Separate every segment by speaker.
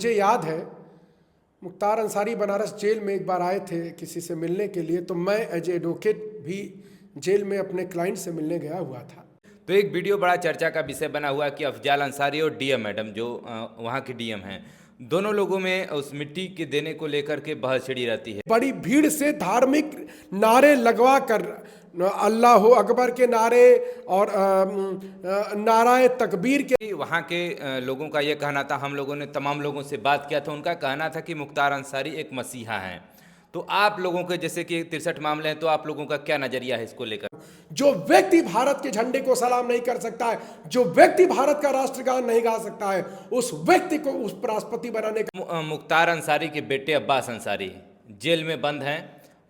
Speaker 1: मुझे याद है मुख्तार अंसारी बनारस जेल में एक बार आए थे किसी से मिलने के लिए, तो मैं एज एडवोकेट भी जेल में अपने क्लाइंट से मिलने गया हुआ था।
Speaker 2: तो एक वीडियो बड़ा चर्चा का विषय बना हुआ कि अफजाल अंसारी और डीएम मैडम जो वहाँ की डीएम हैं, दोनों लोगों में उस मिट्टी के देने को लेकर के बहस छिड़ी रहती है।
Speaker 1: बड़ी भीड़ से धार्मिक नारे लगवा कर अल्लाह अकबर के नारे और नाराए तकबीर के
Speaker 2: वहाँ के लोगों का यह कहना था, हम लोगों ने तमाम लोगों से बात किया था, उनका कहना था कि मुख्तार अंसारी एक मसीहा हैं। तो आप लोगों के जैसे कि 63 मामले हैं, तो आप लोगों का क्या नजरिया है इसको लेकर?
Speaker 1: जो व्यक्ति भारत के झंडे को सलाम नहीं कर सकता है, जो व्यक्ति भारत का राष्ट्रगान नहीं गा सकता है, उस व्यक्ति को उस राष्ट्रपति बनाने का
Speaker 2: मुख्तार अंसारी के बेटे अब्बास अंसारी जेल में बंद हैं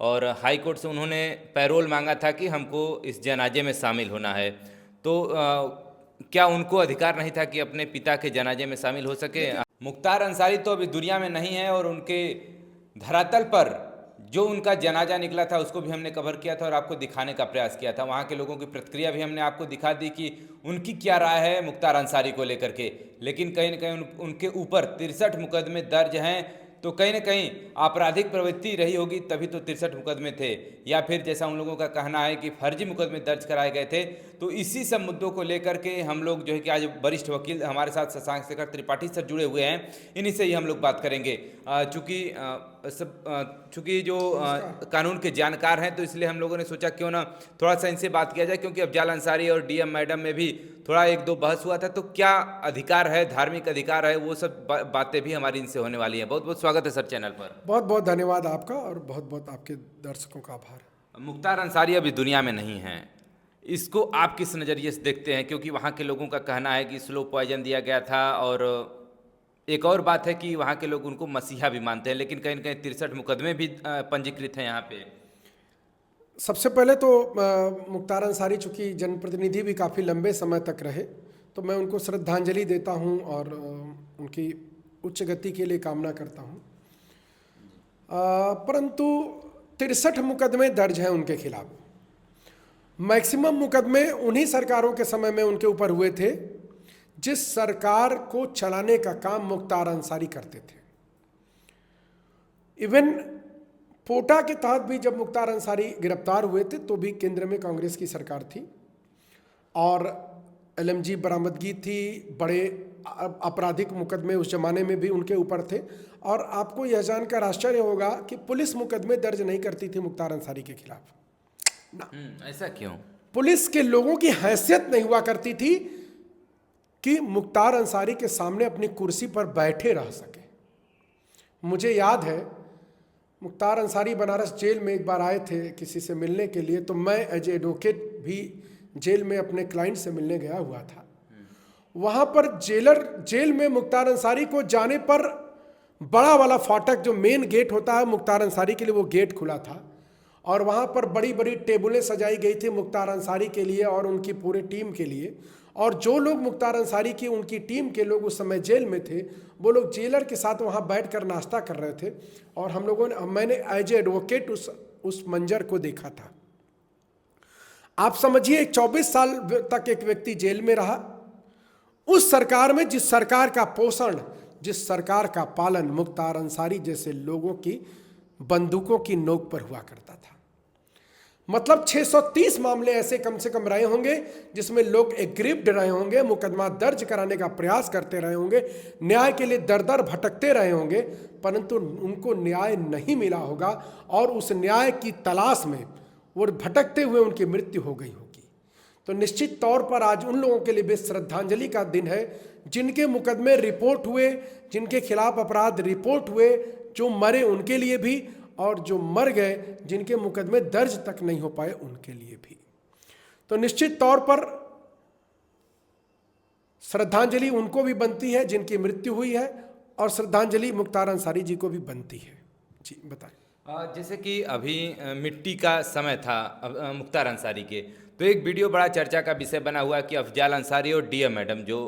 Speaker 2: और हाई कोर्ट से उन्होंने पैरोल मांगा था कि हमको इस जनाजे में शामिल होना है। तो क्या उनको अधिकार नहीं था कि अपने पिता के जनाजे में शामिल हो सके? मुख्तार अंसारी तो अभी दुनिया में नहीं है और उनके धरातल पर जो उनका जनाजा निकला था उसको भी हमने कवर किया था और आपको दिखाने का प्रयास किया था। वहाँ के लोगों की प्रतिक्रिया भी हमने आपको दिखा दी कि उनकी क्या राय है मुख्तार अंसारी को लेकर के। लेकिन कहीं न कहीं उनके ऊपर 63 मुकदमे दर्ज हैं, तो कहीं न कहीं आपराधिक प्रवृत्ति रही होगी तभी तो 63 मुकदमे थे, या फिर जैसा उन लोगों का कहना है कि फर्जी मुकदमे दर्ज कराए गए थे। तो इसी सब मुद्दों को लेकर के हम लोग जो है कि आज वरिष्ठ वकील हमारे साथ शशांक शेखर त्रिपाठी सर जुड़े हुए हैं, इन्हीं से ही हम लोग बात करेंगे। चूँकि जो कानून के जानकार हैं, तो इसलिए हम लोगों ने सोचा क्यों ना थोड़ा सा इनसे बात किया जाए, क्योंकि अफजाल अंसारी और डीएम मैडम में भी थोड़ा एक दो बहस हुआ था। तो क्या अधिकार है, धार्मिक अधिकार है, वो सब बातें भी हमारी इनसे होने वाली हैं। बहुत बहुत स्वागत है सर चैनल पर।
Speaker 1: बहुत बहुत धन्यवाद आपका और बहुत बहुत आपके दर्शकों का आभार।
Speaker 2: मुख्तार अंसारी अभी दुनिया में नहीं हैं, इसको आप किस नज़रिए से देखते हैं? क्योंकि वहाँ के लोगों का कहना है कि स्लो पॉइजन दिया गया था, और एक और बात है कि वहाँ के लोग उनको मसीहा भी मानते हैं, लेकिन कहीं न कहीं 63 मुकदमे भी पंजीकृत हैं यहाँ पे।
Speaker 1: सबसे पहले तो मुख्तार अंसारी चूँकि जनप्रतिनिधि भी काफ़ी लंबे समय तक रहे, तो मैं उनको श्रद्धांजलि देता हूँ और उनकी उच्च गति के लिए कामना करता हूँ। परंतु 63 मुकदमे दर्ज हैं उनके खिलाफ। मैक्सिमम मुकदमे उन्हीं सरकारों के समय में उनके ऊपर हुए थे जिस सरकार को चलाने का काम मुख्तार अंसारी करते थे। इवन पोटा के तहत भी जब मुख्तार अंसारी गिरफ्तार हुए थे तो भी केंद्र में कांग्रेस की सरकार थी और एलएमजी बरामदगी थी, बड़े आपराधिक मुकदमे उस जमाने में भी उनके ऊपर थे। और आपको यह जानकर आश्चर्य होगा कि पुलिस मुकदमे दर्ज नहीं करती थी मुख्तार अंसारी के खिलाफ ना।
Speaker 2: ऐसा क्यों?
Speaker 1: पुलिस के लोगों की हैसियत नहीं हुआ करती थी कि मुख्तार अंसारी के सामने अपनी कुर्सी पर बैठे रह सके। मुझे याद है मुख्तार अंसारी बनारस जेल में एक बार आए थे किसी से मिलने के लिए, तो मैं एज एडवोकेट भी जेल में अपने क्लाइंट से मिलने गया हुआ था। वहाँ पर जेल में मुख्तार अंसारी को जाने पर बड़ा वाला फाटक जो मेन गेट होता है मुख्तार अंसारी के लिए, वो गेट खुला था और वहाँ पर बड़ी बड़ी टेबलें सजाई गई थी मुख्तार अंसारी के लिए और उनकी पूरे टीम के लिए। और जो लोग मुख्तार अंसारी की उनकी टीम के लोग उस समय जेल में थे, वो लोग जेलर के साथ वहाँ बैठकर नाश्ता कर रहे थे और मैंने एज एडवोकेट उस मंजर को देखा था। आप समझिए 24 साल तक एक व्यक्ति जेल में रहा उस सरकार में जिस सरकार का पोषण, जिस सरकार का पालन मुख्तार अंसारी जैसे लोगों की बंदूकों की नोक पर हुआ करता था। मतलब 630 मामले ऐसे कम से कम रहे होंगे जिसमें लोग एग्रीव्ड रहे होंगे, मुकदमा दर्ज कराने का प्रयास करते रहे होंगे, न्याय के लिए दर दर भटकते रहे होंगे, परंतु उनको न्याय नहीं मिला होगा और उस न्याय की तलाश में वो भटकते हुए उनकी मृत्यु हो गई होगी। तो निश्चित तौर पर आज उन लोगों के लिए भी श्रद्धांजलि का दिन है जिनके मुकदमे रिपोर्ट हुए, जिनके खिलाफ अपराध रिपोर्ट हुए, जो मरे उनके लिए भी और जो मर गए जिनके मुकदमे दर्ज तक नहीं हो पाए उनके लिए भी। तो निश्चित तौर पर श्रद्धांजलि उनको भी बनती है जिनकी मृत्यु हुई है और श्रद्धांजलि मुख्तार अंसारी जी को भी बनती है। जी बताएं।
Speaker 2: जैसे कि अभी मिट्टी का समय था मुख्तार अंसारी के, तो एक वीडियो बड़ा चर्चा का विषय बना हुआ कि अफजाल अंसारी और डीएम मैडम जो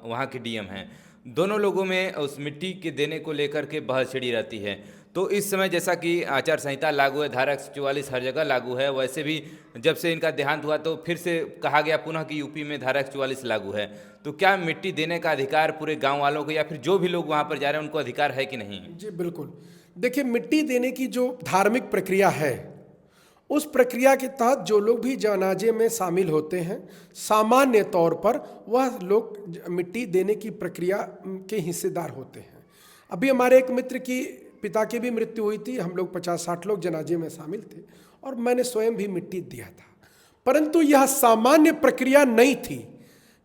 Speaker 2: वहाँ की डीएम हैं, दोनों लोगों में उस मिट्टी के देने को लेकर के बहस छिड़ी रहती है। तो इस समय जैसा कि आचार संहिता लागू है, धारा 144 हर जगह लागू है, वैसे भी जब से इनका देहांत हुआ तो फिर से कहा गया पुनः कि यूपी में धारा 144 लागू है। तो क्या मिट्टी देने का अधिकार पूरे गांव वालों को या फिर जो भी लोग वहां पर जा रहे हैं उनको अधिकार है कि नहीं?
Speaker 1: जी बिल्कुल। देखिए, मिट्टी देने की जो धार्मिक प्रक्रिया है, उस प्रक्रिया के तहत जो लोग भी जनाजे में शामिल होते हैं, सामान्य तौर पर वह लोग मिट्टी देने की प्रक्रिया के हिस्सेदार होते हैं। अभी हमारे एक मित्र की पिता की भी मृत्यु हुई थी, हम लोग 50-60 लोग जनाजे में शामिल थे और मैंने स्वयं भी मिट्टी दिया था। परंतु यह सामान्य प्रक्रिया नहीं थी।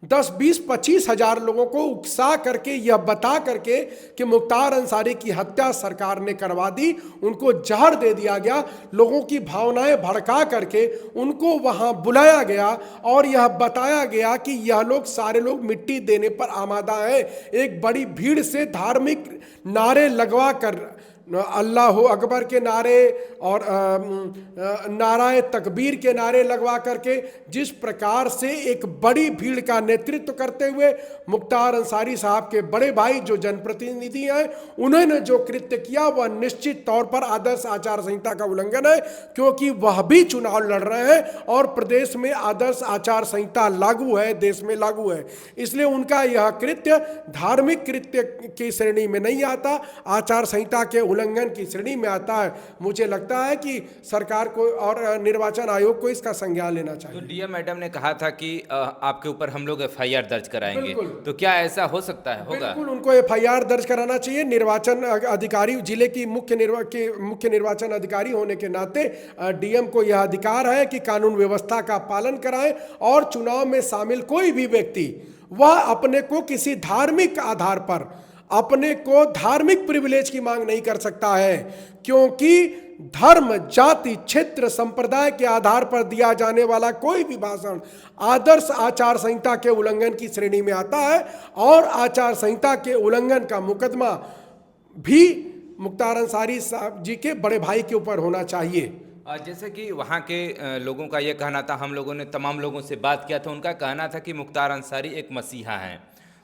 Speaker 1: 10, 20, 25 हजार लोगों को उकसा करके यह बता करके कि मुख्तार अंसारी की हत्या सरकार ने करवा दी, उनको जहर दे दिया गया, लोगों की भावनाएं भड़का करके उनको वहां बुलाया गया और यह बताया गया कि यह लोग सारे लोग मिट्टी देने पर आमादा है। एक बड़ी भीड़ से धार्मिक नारे लगवा कर, अल्लाह अकबर के नारे और नाराए तकबीर के नारे लगवा करके जिस प्रकार से एक बड़ी भीड़ का नेतृत्व करते हुए मुख्तार अंसारी साहब के बड़े भाई जो जनप्रतिनिधि हैं, उन्होंने जो कृत्य किया वह निश्चित तौर पर आदर्श आचार संहिता का उल्लंघन है, क्योंकि वह भी चुनाव लड़ रहे हैं और प्रदेश में आदर्श आचार संहिता लागू है, देश में लागू है। इसलिए उनका यह कृत्य धार्मिक कृत्य की श्रेणी में नहीं आता, आचार संहिता के उल्लंघन की श्रेणी में आता है। मुझे लगता है कि सरकार को और निर्वाचन आयोग को इसका संज्ञान लेना चाहिए।
Speaker 2: तो डीएम मैडम ने कहा था कि आपके ऊपर हम लोग एफआईआर दर्ज कराएंगे,
Speaker 1: बिल्कुल।
Speaker 2: तो क्या ऐसा हो सकता है? होगा?
Speaker 1: बिल्कुल, उनको एफआईआर दर्ज कराना चाहिए। निर्वाचन अधिकारी, जिले की मुख्य निर्वाचन अधिकारी होने के नाते डीएम को यह अधिकार है कि कानून व्यवस्था का पालन कराएं और चुनाव में शामिल कोई भी व्यक्ति वह अपने को किसी धार्मिक आधार पर अपने को धार्मिक प्रिविलेज की मांग नहीं कर सकता है, क्योंकि धर्म, जाति, क्षेत्र, संप्रदाय के आधार पर दिया जाने वाला कोई भी भाषण आदर्श आचार संहिता के उल्लंघन की श्रेणी में आता है और आचार संहिता के उल्लंघन का मुकदमा भी मुख्तार अंसारी साहब जी के बड़े भाई के ऊपर होना चाहिए।
Speaker 2: जैसे कि वहाँ के लोगों का यह कहना था, हम लोगों ने तमाम लोगों से बात किया था, उनका कहना था कि मुख्तार अंसारी एक मसीहा हैं।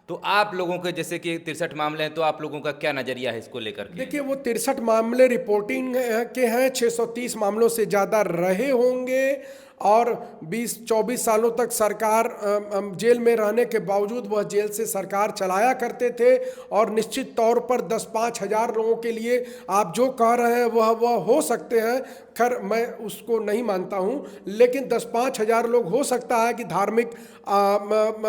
Speaker 2: तो आप लोगों के जैसे कि 63 मामले हैं, तो आप लोगों का क्या नजरिया है इसको लेकर के?
Speaker 1: देखिए, वो 63 मामले रिपोर्टिंग के हैं, 630 मामलों से ज़्यादा रहे होंगे और 20-24 सालों तक सरकार जेल में रहने के बावजूद वह जेल से सरकार चलाया करते थे और निश्चित तौर पर 10-5 हजार लोगों के लिए आप जो कह रहे हैं वह हो सकते हैं। खैर, मैं उसको नहीं मानता हूं, लेकिन 10-5 हजार लोग हो सकता है कि धार्मिक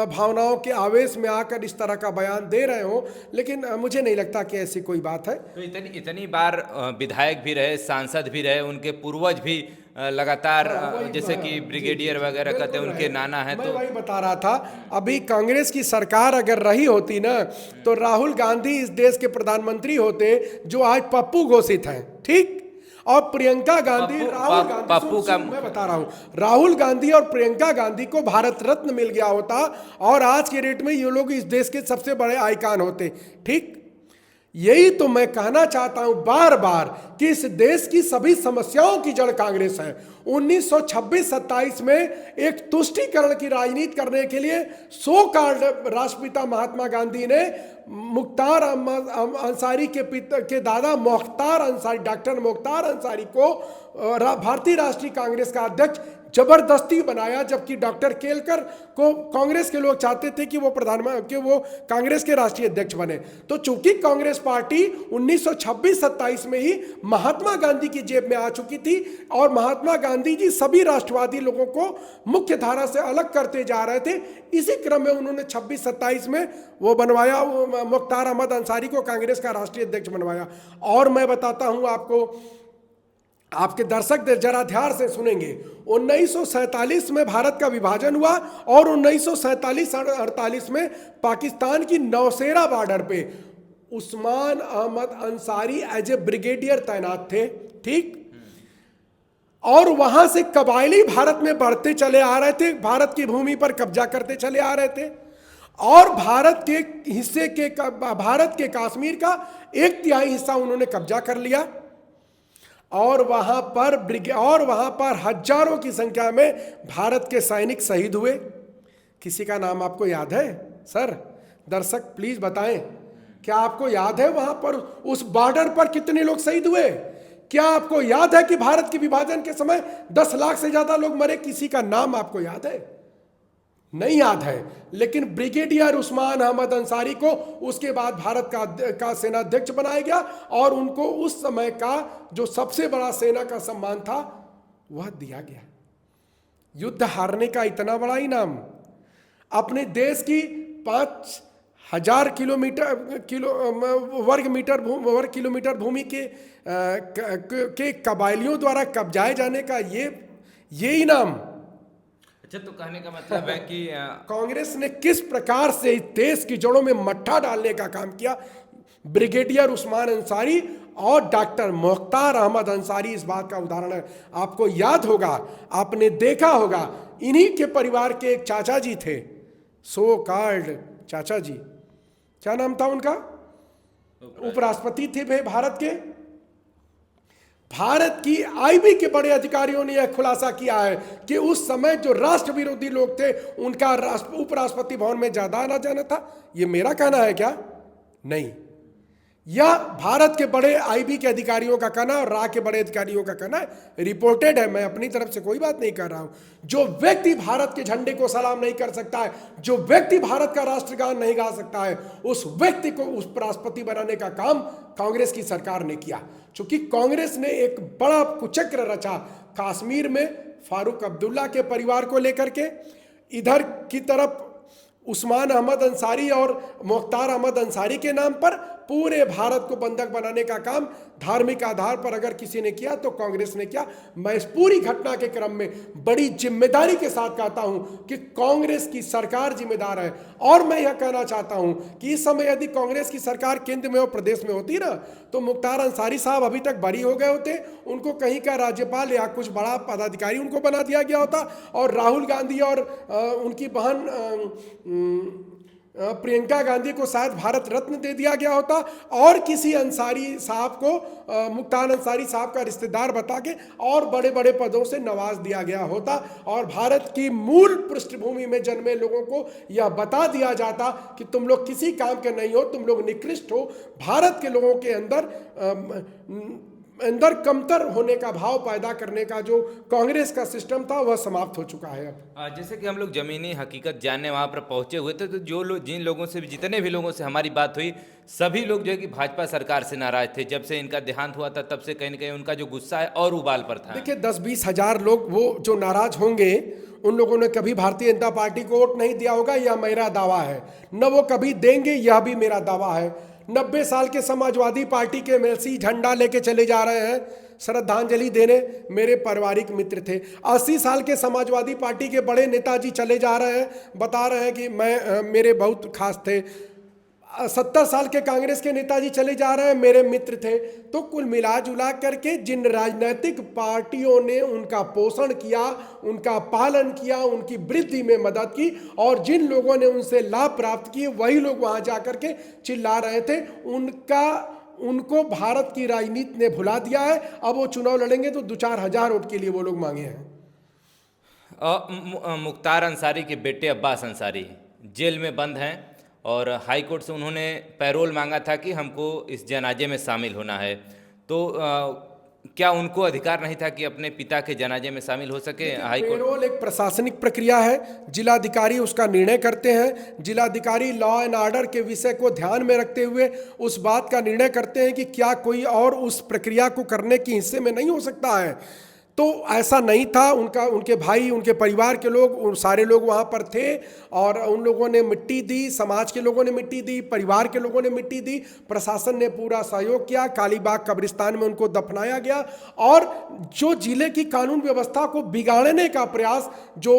Speaker 1: भावनाओं के आवेश में आकर इस तरह का बयान दे रहे हो, लेकिन मुझे नहीं लगता कि ऐसी कोई बात है।
Speaker 2: तो इतनी बार विधायक भी रहे, सांसद भी रहे, उनके पूर्वज भी लगातार जैसे कि ब्रिगेडियर वगैरह कहते हैं, उनके नाना है।
Speaker 1: मैं
Speaker 2: तो
Speaker 1: वही बता रहा था, अभी कांग्रेस की सरकार अगर रही होती ना, तो राहुल गांधी इस देश के प्रधानमंत्री होते जो आज पप्पू घोषित हैं, ठीक? और प्रियंका गांधी, राहुल गांधी,
Speaker 2: पप्पू का
Speaker 1: मैं बता रहा हूं, राहुल गांधी और प्रियंका गांधी को भारत रत्न मिल गया होता और आज के रेट में ये लोग इस देश के सबसे बड़े आइकॉन होते, ठीक? यही तो मैं कहना चाहता हूं बार बार कि इस देश की सभी समस्याओं की जड़ कांग्रेस है। 1926-27 में एक तुष्टीकरण की राजनीति करने के लिए सो कॉल्ड राष्ट्रपिता महात्मा गांधी ने मुख्तार अंसारी के दादा मुख्तार अंसारी, डॉक्टर मुख्तार अंसारी को भारतीय राष्ट्रीय कांग्रेस का अध्यक्ष जबरदस्ती बनाया, जबकि डॉक्टर केलकर को कांग्रेस के लोग चाहते थे कि वो प्रधानमंत्री, वो कांग्रेस के राष्ट्रीय अध्यक्ष बने। तो चूंकि कांग्रेस पार्टी 1926-27 में ही महात्मा गांधी की जेब में आ चुकी थी और महात्मा गांधी जी सभी राष्ट्रवादी लोगों को मुख्य धारा से अलग करते जा रहे थे, इसी क्रम में उन्होंने 26-27 में वो बनवाया, मुख्तार अहमद अंसारी को कांग्रेस का राष्ट्रीय अध्यक्ष बनवाया। और मैं बताता हूं आपको, आपके दर्शक जरा ध्यान से सुनेंगे, 1947 में भारत का विभाजन हुआ और 1947-48 में पाकिस्तान की नौशेरा बॉर्डर पे Usman Ahmed Ansari as a brigadier तैनात थे, ठीक? और वहां से कबायली भारत में बढ़ते चले आ रहे थे, भारत की भूमि पर कब्जा करते चले आ रहे थे और भारत के कश्मीर का 1/3 हिस्सा उन्होंने कब्जा कर लिया और वहां पर हजारों की संख्या में भारत के सैनिक शहीद हुए। किसी का नाम आपको याद है सर? दर्शक प्लीज बताएं क्या आपको याद है वहां पर उस बॉर्डर पर कितने लोग शहीद हुए? क्या आपको याद है कि भारत के विभाजन के समय 10 लाख से ज्यादा लोग मरे? किसी का नाम आपको याद है? नहीं याद है। लेकिन ब्रिगेडियर उस्मान अहमद अंसारी को उसके बाद भारत का सेनाध्यक्ष बनाया गया और उनको उस समय का जो सबसे बड़ा सेना का सम्मान था वह दिया गया। युद्ध हारने का इतना बड़ा इनाम, अपने देश की 5,000 वर्ग किलोमीटर भूमि के कबायलियों द्वारा कब्जाए जाने का ये इनाम।
Speaker 2: अच्छा, तो कहने का मतलब है कि
Speaker 1: कांग्रेस ने किस प्रकार से इस देश की जड़ों में मट्ठा डालने का काम किया, ब्रिगेडियर उस्मान अंसारी और डॉक्टर मुख्तार अहमद अंसारी इस बात का उदाहरण है। आपको याद होगा, आपने देखा होगा, इन्हीं के परिवार के एक चाचा जी थे, सो कॉल्ड चाचा जी, क्या नाम था उनका? उपराष्ट्रपति थे वे भारत के। भारत की आईबी के बड़े अधिकारियों ने यह खुलासा किया है कि उस समय जो राष्ट्र विरोधी लोग थे उनका उपराष्ट्रपति भवन में ज्यादा आना जाना था। यह मेरा कहना है क्या? नहीं, यह भारत के बड़े आईबी के अधिकारियों का कहना और रा के बड़े अधिकारियों का कहना है, रिपोर्टेड है। मैं अपनी तरफ से कोई बात नहीं कर रहा हूं। जो व्यक्ति भारत के झंडे को सलाम नहीं कर सकता है, जो व्यक्ति भारत का राष्ट्रगान नहीं गा सकता है, उस व्यक्ति को उपराष्ट्रपति बनाने का काम कांग्रेस की सरकार ने किया। चूंकि कांग्रेस ने एक बड़ा कुचक्र रचा कश्मीर में फारूक अब्दुल्ला के परिवार को लेकर के, इधर की तरफ उस्मान अहमद अंसारी और मुख्तार अहमद अंसारी के नाम पर पूरे भारत को बंधक बनाने का काम धार्मिक आधार पर अगर किसी ने किया तो कांग्रेस ने किया। मैं इस पूरी घटना के क्रम में बड़ी जिम्मेदारी के साथ कहता हूं कि कांग्रेस की सरकार जिम्मेदार है। और मैं यह कहना चाहता हूं कि इस समय यदि कांग्रेस की सरकार केंद्र में और प्रदेश में होती ना, तो मुख्तार अंसारी साहब अभी तक बरी हो गए होते, उनको कहीं का राज्यपाल या कुछ बड़ा पदाधिकारी उनको बना दिया गया होता और राहुल गांधी और उनकी बहन प्रियंका गांधी को शायद भारत रत्न दे दिया गया होता और किसी अंसारी साहब को मुख्तार अंसारी साहब का रिश्तेदार बता के और बड़े बड़े पदों से नवाज दिया गया होता और भारत की मूल पृष्ठभूमि में जन्मे लोगों को यह बता दिया जाता कि तुम लोग किसी काम के नहीं हो, तुम लोग निकृष्ट हो। भारत के लोगों के अंदर कमतर होने का भाव पैदा करने का जो कांग्रेस का सिस्टम था वह समाप्त हो चुका है अब।
Speaker 2: जैसे कि हम लोग जमीनी हकीकत जानने वहाँ पर पहुँचे हुए थे, तो जो लोग जिन लोगों से भी जितने भी लोगों से हमारी बात हुई, सभी लोग जो है कि भाजपा सरकार से नाराज थे। जब से इनका देहांत हुआ था तब से कहीं ना कहीं उनका जो गुस्सा है और उबाल पर था।
Speaker 1: देखिए 10-20 हजार लोग वो जो नाराज होंगे, उन लोगों ने कभी भारतीय जनता पार्टी को वोट नहीं दिया होगा, यह मेरा दावा है। न वो कभी देंगे, यह भी मेरा दावा है। 90 साल के समाजवादी पार्टी के एमएलसी झंडा लेके चले जा रहे हैं श्रद्धांजलि देने, मेरे पारिवारिक मित्र थे। 80 साल के समाजवादी पार्टी के बड़े नेताजी चले जा रहे हैं, बता रहे हैं कि मेरे बहुत खास थे। 70 साल के कांग्रेस के नेताजी चले जा रहे हैं, मेरे मित्र थे। तो कुल मिला जुला करके जिन राजनीतिक पार्टियों ने उनका पोषण किया, उनका पालन किया, उनकी वृद्धि में मदद की और जिन लोगों ने उनसे लाभ प्राप्त किए, वही लोग वहां जाकर के चिल्ला रहे थे। उनको भारत की राजनीति ने भुला दिया है। अब वो चुनाव लड़ेंगे तो 2-4 हजार वोट के लिए वो लोग मांगे हैं।
Speaker 2: मुख्तार अंसारी के बेटे अब्बास अंसारी जेल में बंद हैं और हाई कोर्ट से उन्होंने पैरोल मांगा था कि हमको इस जनाजे में शामिल होना है। तो क्या उनको अधिकार नहीं था कि अपने पिता के जनाजे में शामिल हो सके? हाई कोर्ट
Speaker 1: पैरोल एक प्रशासनिक प्रक्रिया है, जिलाधिकारी उसका निर्णय करते हैं। जिलाधिकारी लॉ एंड ऑर्डर के विषय को ध्यान में रखते हुए उस बात का निर्णय करते हैं कि क्या कोई और उस प्रक्रिया को करने के हिस्से में नहीं हो सकता है। तो ऐसा नहीं था। उनके भाई, उनके परिवार के लोग, सारे लोग वहाँ पर थे और उन लोगों ने मिट्टी दी, समाज के लोगों ने मिट्टी दी, परिवार के लोगों ने मिट्टी दी, प्रशासन ने पूरा सहयोग किया। कालीबाग कब्रिस्तान में उनको दफनाया गया और जो जिले की कानून व्यवस्था को बिगाड़ने का प्रयास जो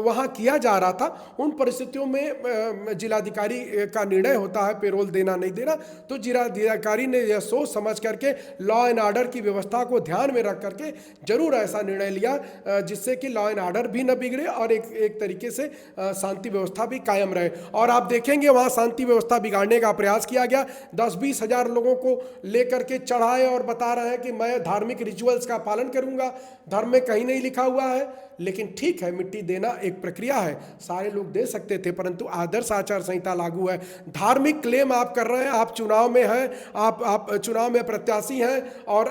Speaker 1: वहाँ किया जा रहा था, उन परिस्थितियों में जिलाधिकारी का निर्णय होता है पेरोल देना नहीं देना। तो जिलाधिकारी ने यह सोच समझ करके लॉ एंड ऑर्डर की व्यवस्था को ध्यान में रख करके जरूर ऐसा निर्णय लिया जिससे कि लॉ एंड ऑर्डर भी न बिगड़े और एक तरीके से शांति व्यवस्था भी कायम रहे। और आप देखेंगे वहाँ शांति व्यवस्था बिगाड़ने का प्रयास किया गया। 10-20 हजार लोगों को लेकर के चढ़ाए और बता रहे हैं कि मैं धार्मिक रिचुअल्स का पालन करूंगा। धर्म में कहीं नहीं लिखा हुआ है लेकिन ठीक है, मिट्टी देना एक प्रक्रिया है, सारे लोग दे सकते थे, परंतु आदर्श आचार संहिता लागू है। धार्मिक क्लेम आप कर रहे हैं, आप चुनाव में हैं, आप चुनाव में प्रत्याशी हैं और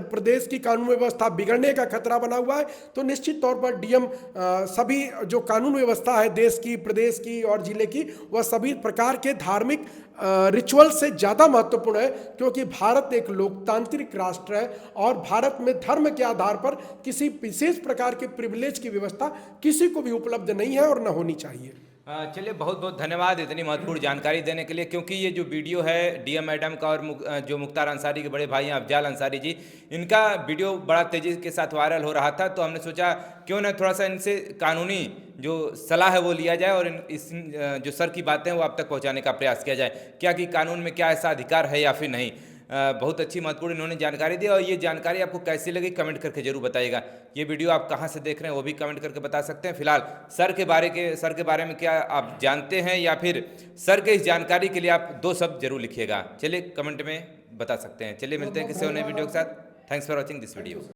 Speaker 1: प्रदेश की कानून व्यवस्था बिगड़ने का खतरा बना हुआ है, तो निश्चित तौर पर डीएम सभी जो कानून व्यवस्था है देश की, प्रदेश की और जिले की, वह सभी प्रकार के धार्मिक रिचुअल से ज़्यादा महत्वपूर्ण है, क्योंकि भारत एक लोकतांत्रिक राष्ट्र है और भारत में धर्म के आधार पर किसी विशेष प्रकार के प्रिविलेज की व्यवस्था किसी को भी उपलब्ध नहीं है और न होनी चाहिए।
Speaker 2: चलिए, बहुत बहुत धन्यवाद इतनी महत्वपूर्ण जानकारी देने के लिए, क्योंकि ये जो वीडियो है डीएम मैडम का और जो मुख्तार अंसारी के बड़े भाई हैं अफजाल अंसारी जी, इनका वीडियो बड़ा तेज़ी के साथ वायरल हो रहा था, तो हमने सोचा क्यों ना थोड़ा सा इनसे कानूनी जो सलाह है वो लिया जाए और इस जो सर की बातें हैं वो आप तक पहुँचाने का प्रयास किया जाए, क्या कि कानून में क्या ऐसा अधिकार है या फिर नहीं। बहुत अच्छी महत्वपूर्ण इन्होंने जानकारी दी, और ये जानकारी आपको कैसी लगी कमेंट करके जरूर बताइएगा। ये वीडियो आप कहाँ से देख रहे हैं वो भी कमेंट करके बता सकते हैं। फिलहाल सर के बारे में क्या आप जानते हैं, या फिर सर के इस जानकारी के लिए आप 2 शब्द जरूर लिखिएगा, चलिए कमेंट में बता सकते हैं। चलिए मिलते हैं किसी और नए वीडियो के साथ। Thanks for watching this video.